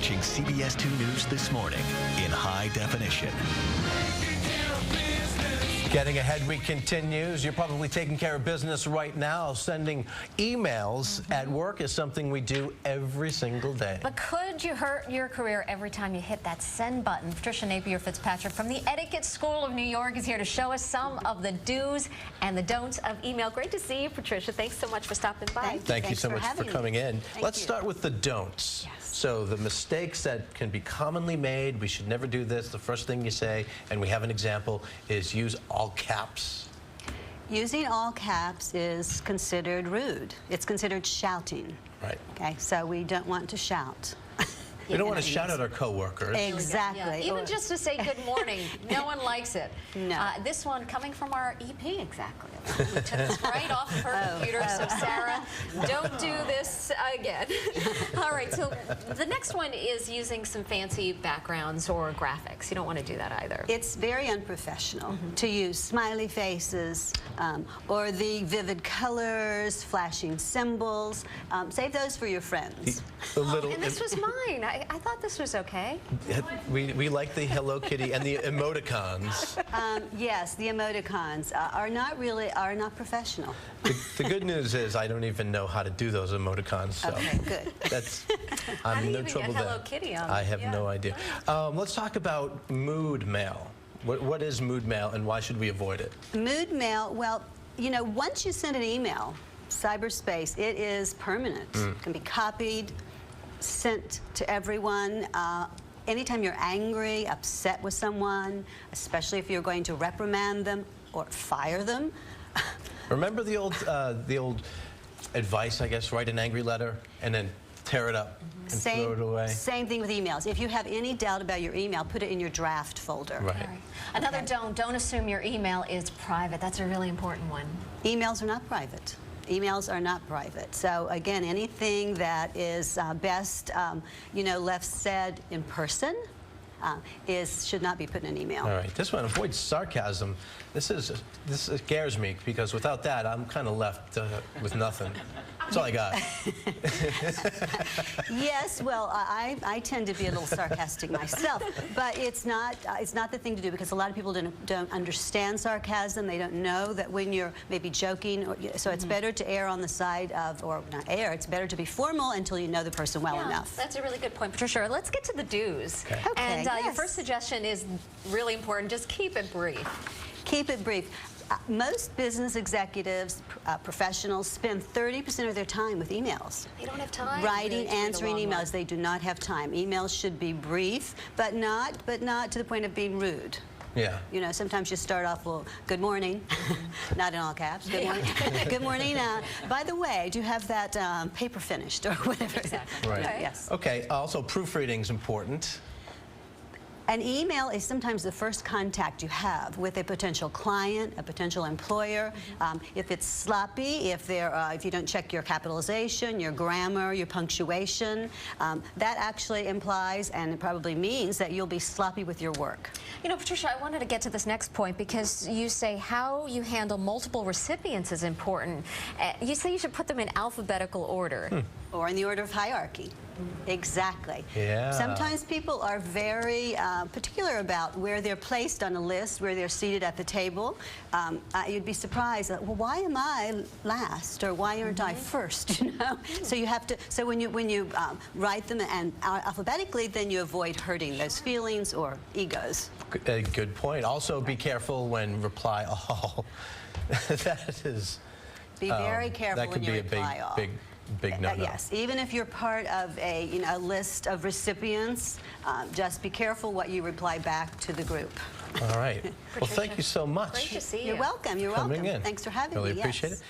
watching CBS 2 News This Morning in high definition. Getting Ahead Week continues. You're probably taking care of business right now. Sending emails at work is something we do every single day. But could you hurt your career every time you hit that send button? Patricia from the Etiquette School of New York is here to show us some of the do's and the don'ts of email. Great to see you, Patricia. Thanks so much for stopping by. Thank you so much for coming in. Let's start with the don'ts. Yes. So the mistakes that can be commonly made, we should never do this. The first thing you say, and we have an example, is use all caps. Using all caps is considered rude. It's considered shouting. Right. Okay, so we don't want to shout. We don't want to shout at our coworkers. Exactly. Yeah. Even just to say good morning, no one likes it. No. This one coming from our EP, exactly. We took this right off of her computer, so Sarah, don't do this again. All right, so the next one is using some fancy backgrounds or graphics. You don't want to do that either. It's very unprofessional to use smiley faces or the vivid colors, flashing symbols. Save those for your friends. And this was mine. I thought this was okay. We like the Hello Kitty and the emoticons. Yes, the emoticons are not professional. The good news is I don't even know how to do those emoticons. So okay, good. That's How do you no even trouble get Hello there. Kitty on? I have no idea. Let's talk about mood mail. What is mood mail and why should we avoid it? Mood mail, well, you know, once you send an email, cyberspace, it is permanent. It can be copied, sent to everyone. Anytime you're angry, upset with someone, especially if you're going to reprimand them or fire them. Remember the old advice, I guess, write an angry letter and then tear it up and throw it away? Same thing with emails. If you have any doubt about your email, put it in your draft folder. Right. Another don't assume your email is private. That's a really important one. Emails are not private. Emails are not private. So again, anything that is best, you know, left said in person should not be put in an email. All right, this one, avoid sarcasm. This scares me because without that, I'm kind of left with nothing. That's all I got. Yes, well, I tend to be a little sarcastic myself, but it's not the thing to do because a lot of people don't understand sarcasm. They don't know that when you're maybe joking, so it's better to err on the side of, or not err, it's better to be formal until you know the person well enough. That's a really good point, Patricia. Let's get to the do's. Okay. And yes. your first suggestion is really important. Just keep it brief. Keep it brief. Most business executives, professionals, spend 30% of their time with emails. They don't have time. Writing, answering emails. They do not have time. Emails should be brief, but not to the point of being rude. Yeah. You know, sometimes you start off, well, good morning, not in all caps, good morning. Good morning. By the way, do you have that paper finished or whatever? Exactly. Right. Okay. Yes. Okay, also proofreading is important. An email is sometimes the first contact you have with a potential client, a potential employer. If it's sloppy, if you don't check your capitalization, your grammar, your punctuation, that actually implies and it probably means that you'll be sloppy with your work. You know, Patricia, I wanted to get to this next point because you say how you handle multiple recipients is important. You say you should put them in alphabetical order. Or in the order of hierarchy. Exactly. Yeah. Sometimes people are very particular about where they're placed on a list, where they're seated at the table. You'd be surprised, well, why am I last, or why aren't I first? You know, so you have to. So when you write them and alphabetically, then you avoid hurting those feelings or egos. Good point. Also, be careful when reply all. That is. Be very careful when you reply all. That could be a big no-no. Yes, even if you're part of a list of recipients, just be careful what you reply back to the group. All right. Well, thank you so much. Great to see you. You're welcome. You're welcome. Coming in. Thanks for having me. Really Yes. appreciate it.